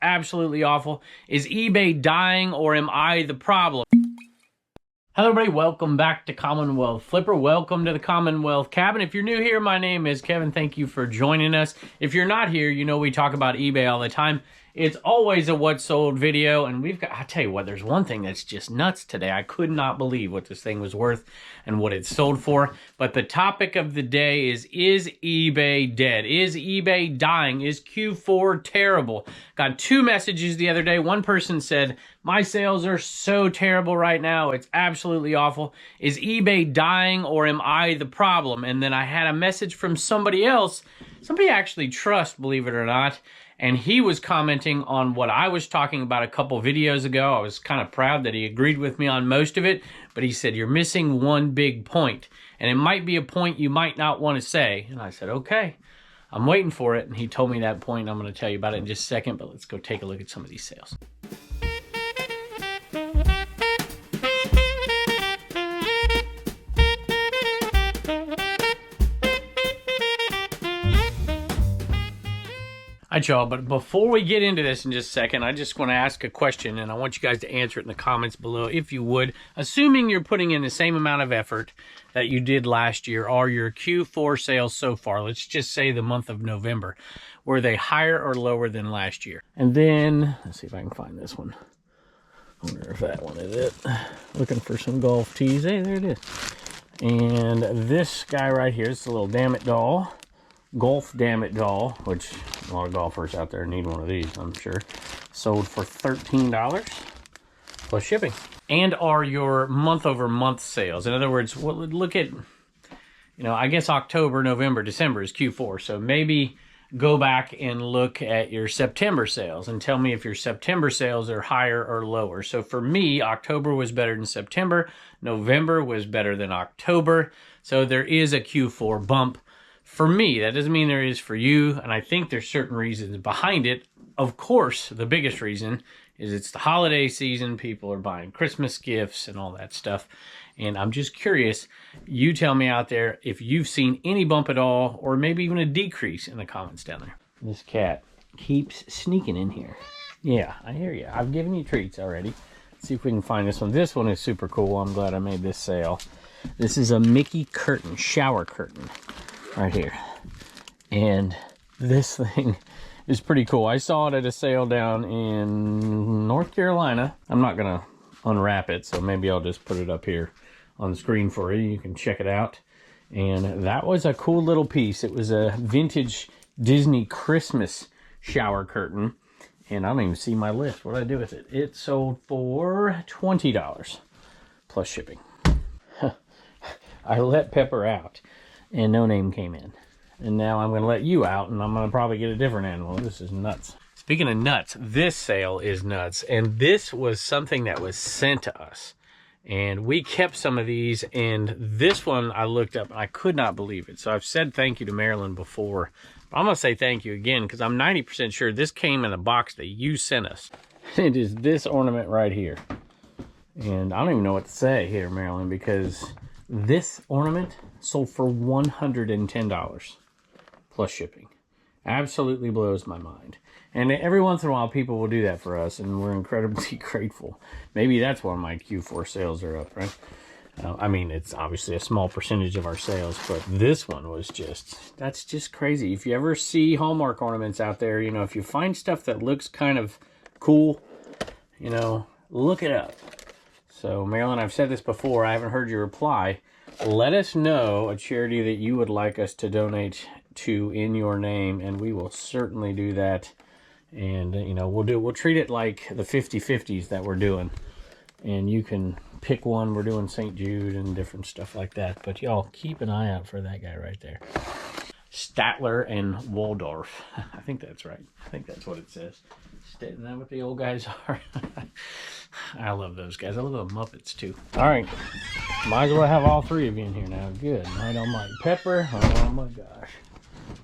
Absolutely awful. Is eBay dying or am I the problem? Hello everybody, welcome back to Commonwealth Flipper. Welcome to the Commonwealth cabin. If you're new here, my name is Kevin. Thank you for joining us. If you're not here, you know we talk about eBay all the time. It's always a what sold video, and we've got, I tell you what, there's one thing that's just nuts today. I could not believe what this thing was worth and what it sold for. But the topic of the day is eBay dead? Is eBay dying? Is Q4 terrible? Got two messages the other day. One person said, my sales are so terrible right now. It's absolutely awful. Is eBay dying or am I the problem? And then I had a message from somebody else, somebody I actually trust, believe it or not. And he was commenting on what I was talking about a couple videos ago. I was kind of proud that he agreed with me on most of it, but he said, you're missing one big point. And it might be a point you might not want to say. And I said, okay, I'm waiting for it. And he told me that point. I'm going to tell you about it in just a second, but let's go take a look at some of these sales. All right, y'all, but before we get into this in just a second, I just want to ask a question, and I want you guys to answer it in the comments below, if you would. Assuming you're putting in the same amount of effort that you did last year, are your Q4 sales so far, let's just say the month of November, were they higher or lower than last year? And then, let's see if I can find this one. I wonder if that one is it. Looking for some golf tees. Hey, there it is. And this guy right here, it's a little damn it doll. Golf damn it doll, which a lot of golfers out there need one of these, I'm sure. Sold for $13 plus shipping. And are your month over month sales? In other words, look at, I guess October, November, December is Q4. So maybe go back and look at your September sales and tell me if your September sales are higher or lower. So for me, October was better than September. November was better than October. So there is a Q4 bump. For me, that doesn't mean there is for you, and I think there's certain reasons behind it. Of course, the biggest reason is it's the holiday season. People are buying Christmas gifts and all that stuff. And I'm just curious, you tell me out there if you've seen any bump at all, or maybe even a decrease in the comments down there. This cat keeps sneaking in here. Yeah, I hear you. I've given you treats already. Let's see if we can find this one. This one is super cool. I'm glad I made this sale. This is a Mickey curtain, shower curtain. Right here, and this thing is pretty cool. I saw it at a sale down in North Carolina. I'm not gonna unwrap it, so maybe I'll just put it up here on the screen for you. You can check it out. And that was a cool little piece. It was a vintage Disney Christmas shower curtain, and I don't even see my list. What did I do with it? It sold for $20 plus shipping. I let Pepper out and no name came in. And now I'm going to let you out, and I'm going to probably get a different animal. This is nuts. Speaking of nuts, this sale is nuts. And this was something that was sent to us. And we kept some of these, and this one I looked up, and I could not believe it. So I've said thank you to Marilyn before. But I'm going to say thank you again, because I'm 90% sure this came in a box that you sent us. It is this ornament right here. And I don't even know what to say here, Marilyn, because this ornament sold for $110 plus shipping. Absolutely blows my mind. And every once in a while, people will do that for us, and we're incredibly grateful. Maybe that's why my Q4 sales are up, right? I mean, it's obviously a small percentage of our sales, but this one was that's just crazy. If you ever see Hallmark ornaments out there, if you find stuff that looks kind of cool, look it up. So, Marilyn, I've said this before. I haven't heard your reply. Let us know a charity that you would like us to donate to in your name, and we will certainly do that. And, we'll treat it like the 50-50s that we're doing. And you can pick one. We're doing St. Jude and different stuff like that. But, y'all, keep an eye out for that guy right there. Statler and Waldorf. I think that's right. I think that's what it says. Isn't that what the old guys are? I love those guys. I love the Muppets too. All right. Might as well have all three of you in here now. Good. I don't like Pepper. Oh my gosh.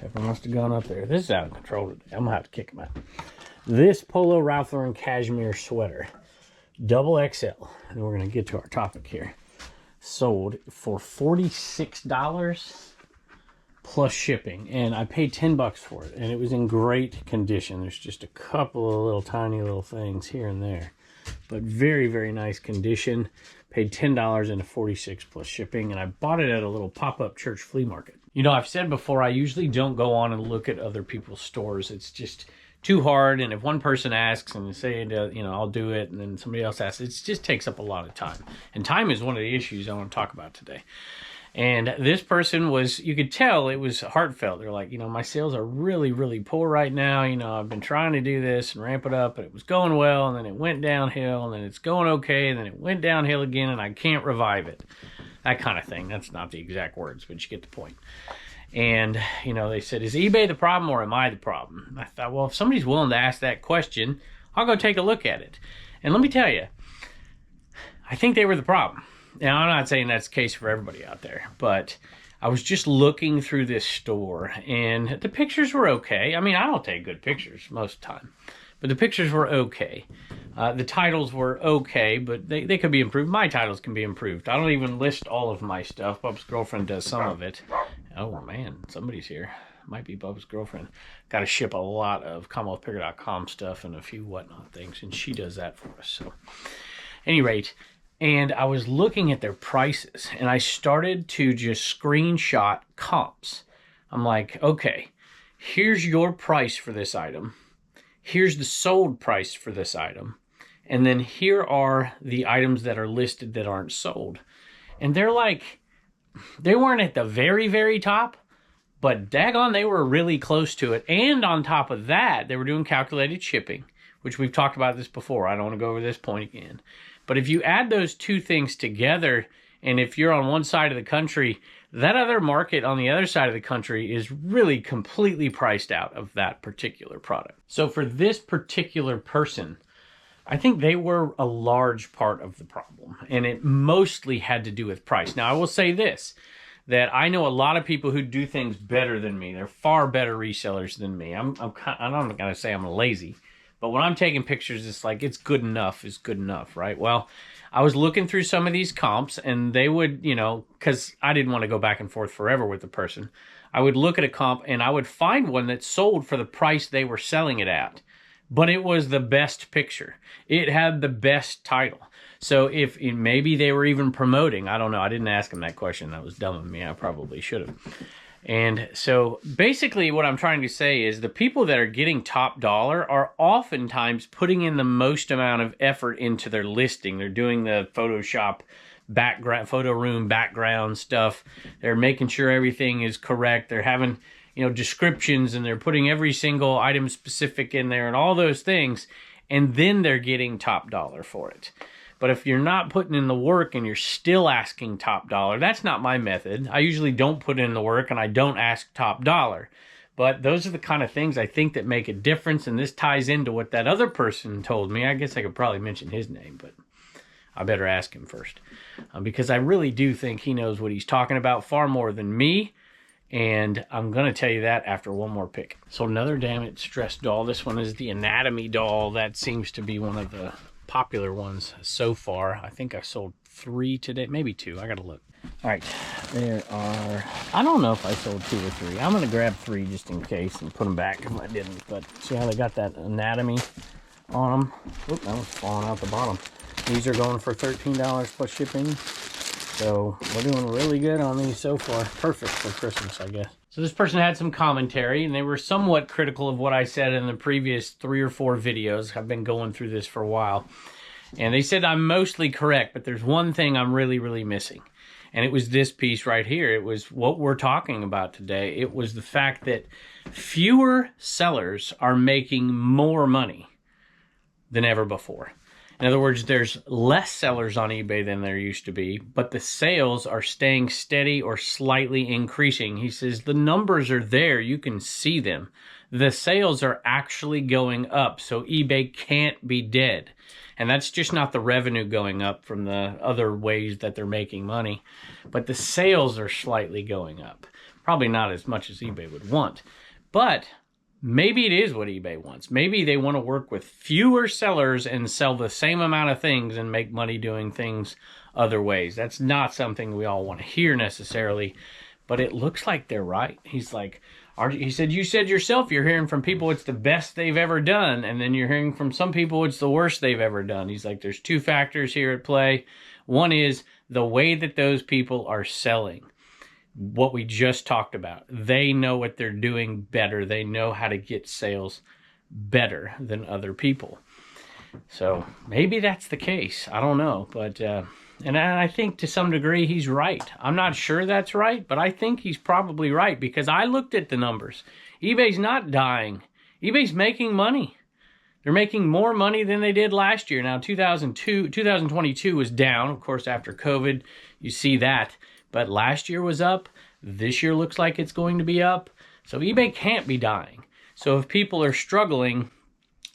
Pepper must have gone up there. This is out of control today. I'm going to have to kick him out. This Polo Ralph Lauren cashmere sweater. Double XL. And we're going to get to our topic here. Sold for $46 plus shipping, and I paid $10 for it, and it was in great condition. There's just a couple of little tiny little things here and there, but very, very nice condition. Paid $10 and $46 plus shipping, and I bought it at a little pop-up church flea market. You know, I've said before, I usually don't go on and look at other people's stores. It's just too hard, and if one person asks and they say, you know, I'll do it, and then somebody else asks, it just takes up a lot of time. And time is one of the issues I want to talk about today. And this person was, you could tell it was heartfelt. They're like, you know, my sales are really, really poor right now. You know, I've been trying to do this and ramp it up, but it was going well, and then it went downhill, and then it's going okay, and then it went downhill again, and I can't revive it. That kind of thing. That's not the exact words, but you get the point. And, you know, they said, is eBay the problem or am I the problem? I thought, well, if somebody's willing to ask that question, I'll go take a look at it. And let me tell you, I think they were the problem. Now, I'm not saying that's the case for everybody out there, but I was just looking through this store, and the pictures were okay. I mean, I don't take good pictures most of the time, but the pictures were okay. The titles were okay, but they could be improved. My titles can be improved. I don't even list all of my stuff. Bubba's girlfriend does some of it. Oh, man, somebody's here. Might be Bubba's girlfriend. Got to ship a lot of CommonwealthPicker.com stuff and a few whatnot things, and she does that for us. So, at any rate, and I was looking at their prices, and I started to just screenshot comps. I'm like, okay, here's your price for this item. Here's the sold price for this item. And then here are the items that are listed that aren't sold. And they're like, they weren't at the very, very top, but daggone, they were really close to it. And on top of that, they were doing calculated shipping, which we've talked about this before. I don't want to go over this point again. But if you add those two things together, and if you're on one side of the country, that other market on the other side of the country is really completely priced out of that particular product. So for this particular person, I think they were a large part of the problem, and it mostly had to do with price. Now, I will say this, that I know a lot of people who do things better than me. They're far better resellers than me. I'm not going to say I'm lazy, but when I'm taking pictures, it's like, it's good enough is good enough, right? Well, I was looking through some of these comps, and they would, you know, because I didn't want to go back and forth forever with the person. I would look at a comp, and I would find one that sold for the price they were selling it at. But it was the best picture. It had the best title. So if maybe they were even promoting, I don't know. I didn't ask them that question. That was dumb of me. I probably should have. And so basically what I'm trying to say is the people that are getting top dollar are oftentimes putting in the most amount of effort into their listing. They're doing the Photoshop background, photo room background stuff. They're making sure everything is correct. They're having, you know, descriptions, and they're putting every single item specific in there and all those things, and then they're getting top dollar for it. But if you're not putting in the work and you're still asking top dollar, that's not my method. I usually don't put in the work and I don't ask top dollar. But those are the kind of things I think that make a difference, and this ties into what that other person told me. I guess I could probably mention his name, but I better ask him first. Because I really do think he knows what he's talking about far more than me. And I'm going to tell you that after one more pick. So another damaged stress doll. This one is the Anatomy doll. That seems to be one of the popular ones so far. I think I sold 3 today, maybe 2. I got to look. All right, there are, I don't know if I sold 2 or 3. I'm going to grab 3 just in case and put them back if I didn't. But see how they got that Anatomy on them? Oop, that was falling out the bottom. These are going for $13 plus shipping. So we're doing really good on these so far. Perfect for Christmas, I guess. So this person had some commentary, and they were somewhat critical of what I said in the previous 3 or 4 videos. I've been going through this for a while. And they said I'm mostly correct, but there's one thing I'm really, really missing. And it was this piece right here. It was what we're talking about today. It was the fact that fewer sellers are making more money than ever before. In other words, there's less sellers on eBay than there used to be, but the sales are staying steady or slightly increasing. He says the numbers are there. You can see them. The sales are actually going up, so eBay can't be dead. And that's just not the revenue going up from the other ways that they're making money, but the sales are slightly going up. Probably not as much as eBay would want, but maybe it is what eBay wants. Maybe they want to work with fewer sellers and sell the same amount of things and make money doing things other ways. That's not something we all want to hear necessarily, but it looks like they're right. He's like, he said, you said yourself you're hearing from people it's the best they've ever done, and then you're hearing from some people it's the worst they've ever done. He's like, there's two factors here at play. One is the way that those people are selling. What we just talked about. They know what they're doing better. They know how to get sales better than other people. So maybe that's the case. I don't know. But and I think to some degree he's right. I'm not sure that's right, but I think he's probably right, because I looked at the numbers. eBay's not dying. eBay's making money. They're making more money than they did last year. Now, 2022 was down, of course, after COVID. You see that. But last year was up. This year looks like it's going to be up. So eBay can't be dying. So if people are struggling,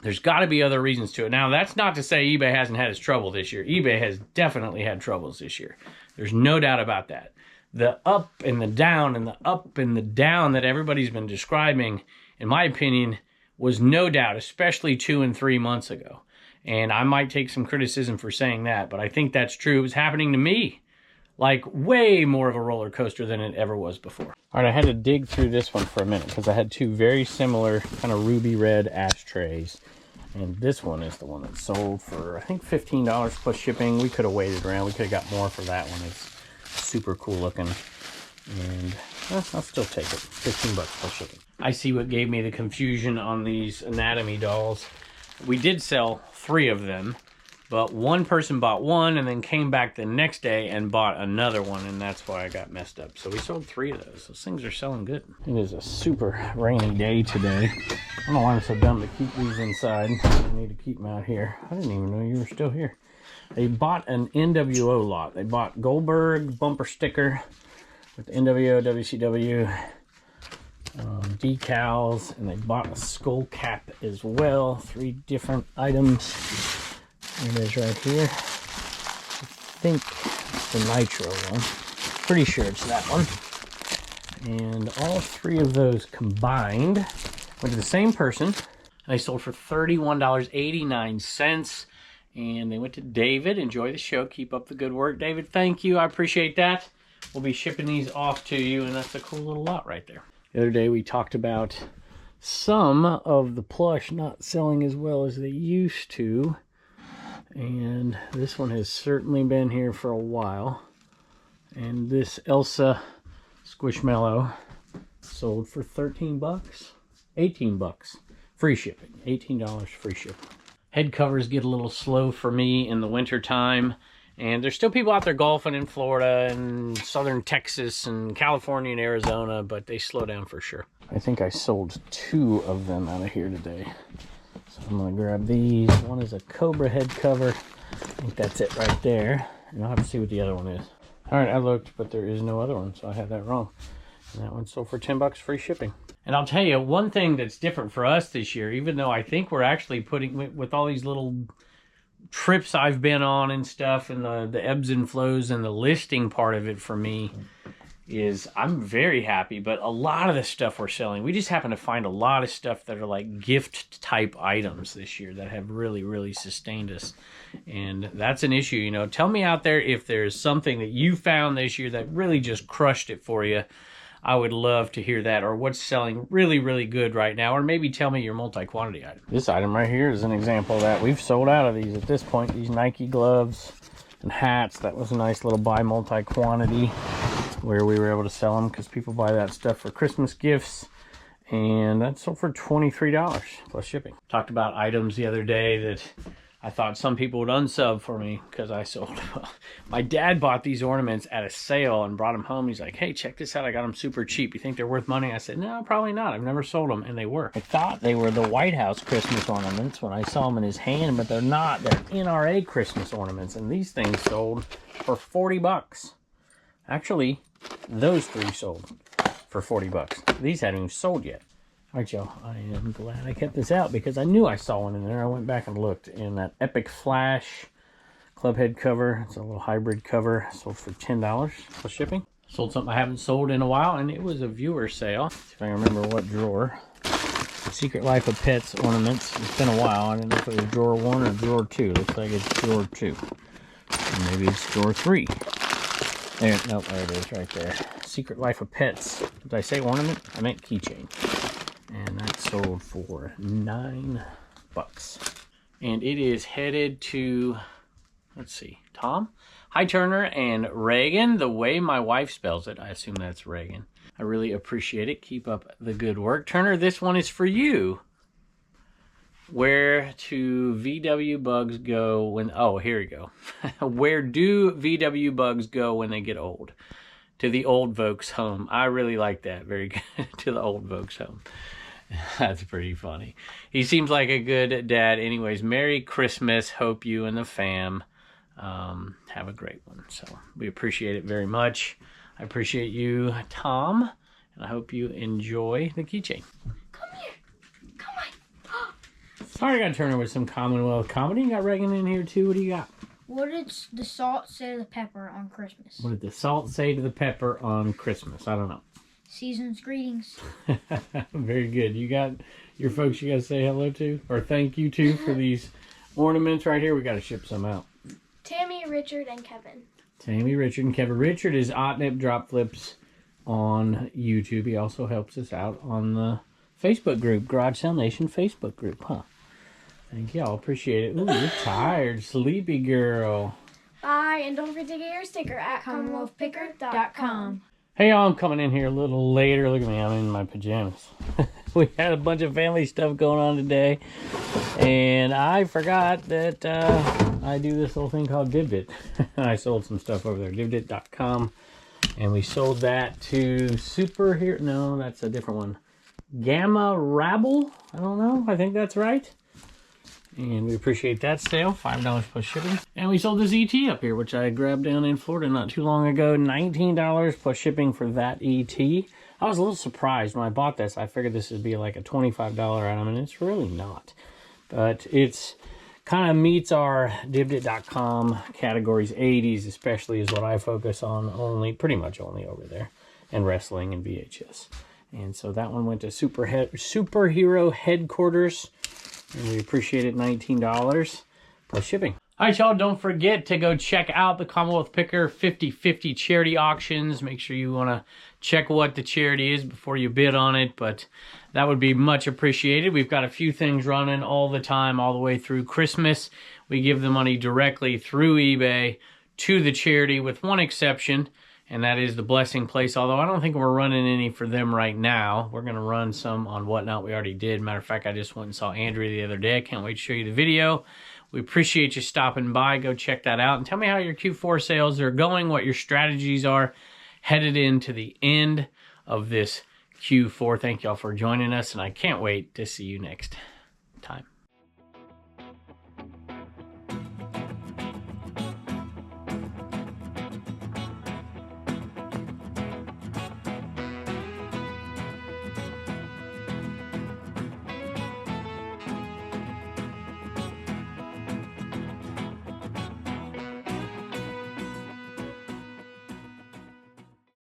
there's got to be other reasons to it. Now, that's not to say eBay hasn't had its trouble this year. eBay has definitely had troubles this year. There's no doubt about that. The up and the down and the up and the down that everybody's been describing, in my opinion, was no doubt, especially 2 and 3 months ago. And I might take some criticism for saying that, but I think that's true. It was happening to me. Like way more of a roller coaster than it ever was before. All right, I had to dig through this one for a minute because I had two very similar kind of ruby red ashtrays. And this one is the one that sold for, I think, $15 plus shipping. We could have waited around. We could have got more for that one. It's super cool looking. And I'll still take it. 15 bucks plus shipping. I see what gave me the confusion on these anatomy dolls. We did sell 3 of them. But one person bought one and then came back the next day and bought another one, and that's why I got messed up. So we sold 3 of those. Those things are selling good. It is a super rainy day today. I don't know why I'm so dumb to keep these inside. I need to keep them out here. I didn't even know you were still here. They bought an NWO lot. They bought Goldberg bumper sticker with NWO, WCW decals, and they bought a skull cap as well. 3 different items. There it is right here. I think it's the Nitro one. Pretty sure it's that one. And all 3 of those combined went to the same person. They sold for $31.89. And they went to David. Enjoy the show. Keep up the good work, David. Thank you. I appreciate that. We'll be shipping these off to you, and that's a cool little lot right there. The other day we talked about some of the plush not selling as well as they used to. And this one has certainly been here for a while. And this Elsa Squishmallow sold for 13 bucks, 18 bucks, free shipping, $18 free shipping. Head covers get a little slow for me in the winter time. And there's still people out there golfing in Florida and southern Texas and California and Arizona, but they slow down for sure. I think I sold 2 of them out of here today. So I'm going to grab these. One is a Cobra head cover. I think that's it right there. And I'll have to see what the other one is. All right, I looked, but there is no other one, so I had that wrong. And that one sold for 10 bucks free shipping. And I'll tell you, one thing that's different for us this year, even though I think we're actually putting, with all these little trips I've been on and stuff, and the ebbs and flows and the listing part of it for me, is I'm very happy, but a lot of the stuff we're selling, we just happen to find a lot of stuff that are like gift type items this year that have really, really sustained us. And that's an issue, you know. Tell me out there if there's something that you found this year that really just crushed it for you. I would love to hear that, or what's selling really, really good right now, or maybe tell me your multi-quantity item. This item right here is an example of that. We've sold out of these at this point, these Nike gloves and hats. That was a nice little buy multi-quantity where we were able to sell them because people buy that stuff for Christmas gifts. And that sold for $23 plus shipping. Talked about items the other day that I thought some people would unsub for me because I sold. My dad bought these ornaments at a sale and brought them home. He's like, hey, check this out. I got them super cheap. You think they're worth money? I said, no, probably not. I've never sold them. And they were. I thought they were the White House Christmas ornaments when I saw them in his hand, but they're not. They're NRA Christmas ornaments. And these things sold for 40 bucks. Actually, those 3 sold for 40 bucks. These hadn't even sold yet. All right, y'all, I am glad I kept this out because I knew I saw one in there. I went back and looked, and that Epic Flash club head cover, it's a little hybrid cover, sold for $10 plus shipping. Sold something I haven't sold in a while, and it was a viewer sale. See if I can remember what drawer. Secret Life of Pets ornaments. It's been a while. I didn't know if it was drawer 1 or drawer 2. Looks like it's drawer 2. Or maybe it's drawer 3. There, no, there it is right there. Secret Life of Pets. Did I say ornament? I meant keychain. And that sold for $9. And it is headed to, let's see, Tom? Hi, Turner and Reagan. The way my wife spells it, I assume that's Reagan. I really appreciate it. Keep up the good work. Turner, this one is for you. Where do VW bugs go when... Oh, here we go. Where do VW bugs go when they get old? To the old folks' home. I really like that. Very good. To the old folks' home. That's pretty funny. He seems like a good dad. Anyways, Merry Christmas. Hope you and the fam have a great one. So we appreciate it very much. I appreciate you, Tom. And I hope you enjoy the keychain. Sorry, I got Turner with some Commonwealth comedy. You got Reagan in here too. What do you got? What did the salt say to the pepper on Christmas? What did the salt say to the pepper on Christmas? I don't know. Season's greetings. Very good. You got your folks you got to say hello to? Or thank you to for these ornaments right here. We got to ship some out. Tammy, Richard, and Kevin. Tammy, Richard, and Kevin. Richard is Otnip Drop Flips on YouTube. He also helps us out on the Facebook group, Garage Sale Nation Facebook group, huh? Thank y'all. Appreciate it. Ooh, you're tired. Sleepy girl. Bye, and don't forget to get your sticker at CommonwealthPicker.com. Hey y'all, I'm coming in here a little later. Look at me, I'm in my pajamas. We had a bunch of family stuff going on today. And I forgot that I do this little thing called Divdit. I sold some stuff over there, Divdit.com. And we sold that to Superhero. No, that's a different one. Gamma Rabble? I don't know. I think that's right. And we appreciate that sale, $5 plus shipping. And we sold this ET up here, which I grabbed down in Florida not too long ago. $19 plus shipping for that ET. I was a little surprised when I bought this. I figured this would be like a $25 item, and it's really not. But it's kind of meets our Divdit.com categories. 80s especially is what I focus on, pretty much only over there. And wrestling and VHS. And so that one went to Superhero Headquarters. And we appreciate it, $19 plus shipping. All right, y'all, don't forget to go check out the Commonwealth Picker 50/50 charity auctions. Make sure you want to check what the charity is before you bid on it, but that would be much appreciated. We've got a few things running all the time, all the way through Christmas. We give the money directly through eBay to the charity with one exception, and that is the Blessing Place, although I don't think we're running any for them right now. We're going to run some on Whatnot. We already did. Matter of fact, I just went and saw Andrea the other day. I can't wait to show you the video. We appreciate you stopping by. Go check that out. And tell me how your Q4 sales are going, what your strategies are headed into the end of this Q4. Thank y'all for joining us, and I can't wait to see you next time.